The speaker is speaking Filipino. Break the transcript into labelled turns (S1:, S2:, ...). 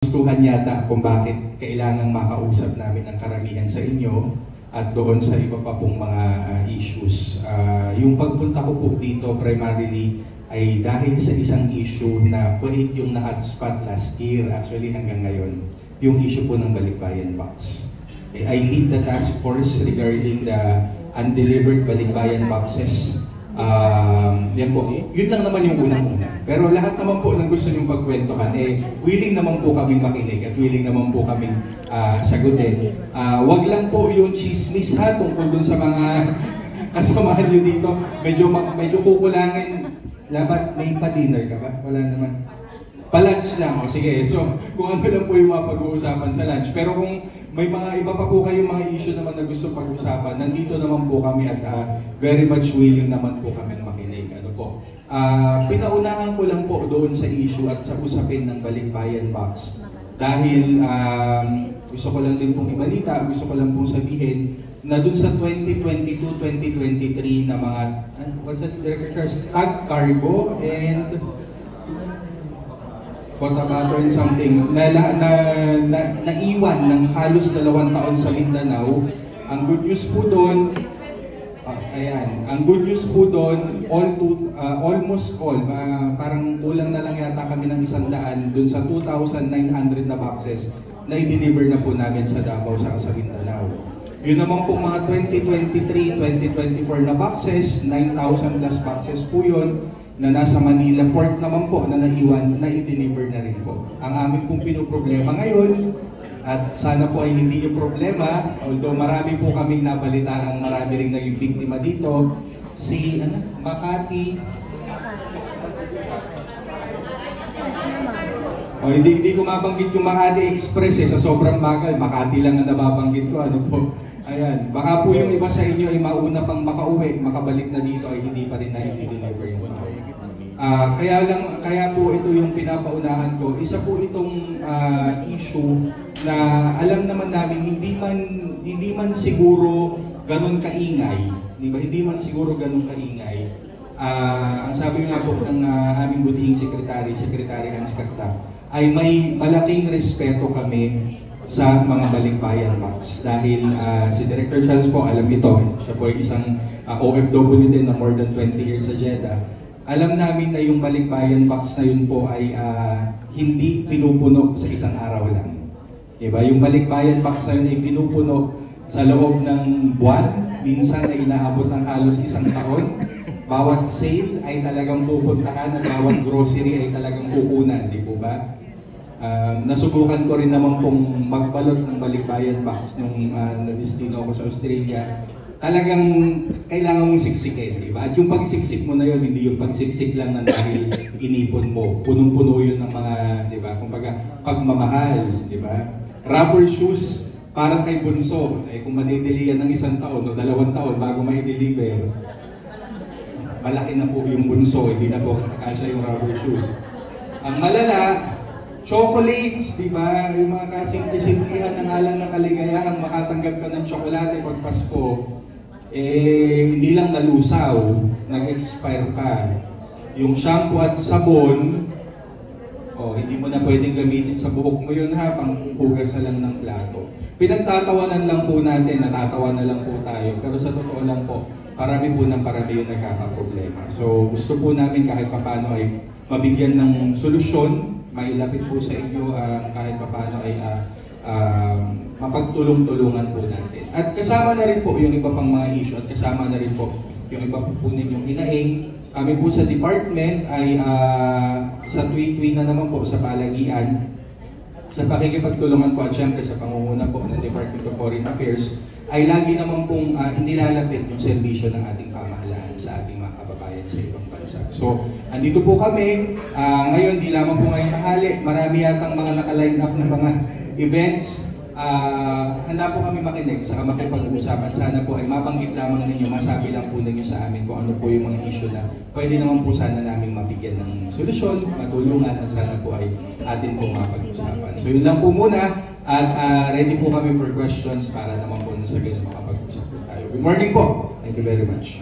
S1: gustuhan yata kung bakit kailangang makausap namin ang karamihan sa inyo at doon sa iba pa pong mga issues. Yung pagpunta ko po dito primarily ay dahil sa isang issue na Kuwait yung na-hotspot last year, actually hanggang ngayon, yung issue po ng Balikbayan Box. I lead the task force regarding the undelivered Balikbayan boxes. Yan po, yun lang naman yung unang-una. Pero lahat naman po ng gusto niyong pagkwentuhan, willing naman po kaming makinig at willing naman po kaming sagutin. Wag lang po yung chismis ha, tungkol dun sa mga kasamahan nyo dito. Medyo kukulangin. Labat, may pa-dinner ka ba? Wala naman. Pa-lunch lang. O sige, so kung ano lang po yung mga pag-uusapan sa lunch. Pero kung may mga iba pa po kayong mga issue naman na gusto pag-usapan, nandito naman po kami at very much willing naman po kami makinig. Ano po? Pinaunahan ko lang po doon sa issue at sa usapin ng Balikbayan Box. Dahil gusto ko lang din pong ibalita, gusto ko lang pong sabihin na dun sa 2022-2023 na mga, what's that, Tag Cargo and Cotabato and something, naiwan ng halos 2 taon sa Mindanao. Ang good news po doon, ang good news po doon, almost all, parang kulang na lang yata kami ng 100 dun sa 2,900 na boxes na i-deliver na po namin sa Davao sa Mindanao. Yun naman po mga 2023-2024 na boxes, 9,000 plus boxes po yun, na nasa Manila port naman po na naiwan, na i-deliver na rin po. Ang aming pong pinoproblema ngayon, at sana po ay hindi yung problema, although marami po kaming nabalitaan, marami rin naging biktima dito, si Makati. Hindi ko mabanggit yung Makati Express sa sobrang bagal, Makati lang ang nababanggit ko, ano po. Ayan, baka po yung iba sa inyo ay mauna pang makauwi, makabalik na dito ay hindi pa rin na i-deliver yung tao. Kaya po ito yung pinapaunahan ko. Isa po itong issue na alam naman namin hindi man siguro ganun kaingay, di ba? Hindi man siguro ganun kaingay. Ang sabi nga po ng aming butihing Secretary Hans Cacta, ay may malaking respeto kami sa mga Balikbayan Box. Dahil si Director Charles po, alam ito, siya po ay isang OFW din na more than 20 years sa Jeddah. Alam namin na yung Balikbayan Box na yun po ay hindi pinupuno sa isang araw lang. Diba? Yung Balikbayan Box na yun ay pinupuno sa loob ng buwan, minsan ay inaabot ng halos 1 taon. Bawat sale ay talagang pupuntahan at bawat grocery ay talagang kukunan, di po ba? Nasubukan ko rin naman pong magbalot ng Balikbayan Box nung nadistino ako sa Australia. Talagang kailangan mong siksikin, di ba? At yung pagsiksik mo na yun, hindi yung pagsiksik lang na dahil inipon mo. Punong-puno yun ng mga, di ba? Kumbaga, pagmamahal, di ba? Rubber shoes, parang kay bunso. Kung madidili yan ng 1 taon o 2 taon bago ma-deliver, malaki na po yung bunso, hindi na po kasya yung rubber shoes. Ang malala, chocolates, di ba? Yung mga kasimple-simplihan ng alang na kaligayahang makatanggap ka ng tsokolate pag Pasko, hindi lang nalusaw, nag-expire pa. Yung shampoo at sabon, hindi mo na pwedeng gamitin sa buhok mo yun ha, panghugas na lang ng plato. Pinagtatawanan lang po natin, natatawa na lang po tayo, pero sa totoo lang po, parami po ng parami yung nagkakaproblema. So gusto po namin kahit paano ay mabigyan ng solusyon, mailapit po sa inyo kahit paano ay mapagtulong-tulungan po natin. At kasama na rin po yung iba pang mga issue at kasama na rin po yung iba po ninyong hinaing. Kami po sa department ay sa tuwi-tuwi na naman po sa palagian, sa pakikipagtulungan po at syempre sa pangunguna po ng Department of Foreign Affairs, ay lagi naman pong inilalapit yung serbisyo ng ating pamahalaan sa ating mga kababayan sa ibang bansa. So, andito po kami. Ngayon, di lamang po ngayong tanghali, marami yatang mga naka-line up na mga events. Handa po kami makinig sa makipag-usap at sana po ay mabanggit lamang ninyo, masabi lang po ninyo sa amin kung ano po yung mga issue na pwede naman po sana namin mabigyan ng solusyon, matulungan at sana po ay atin po mapag-usapan. So yun lang po muna at ready po kami for questions para naman po sa ganun makapag-usap po tayo. Good morning po! Thank you very much.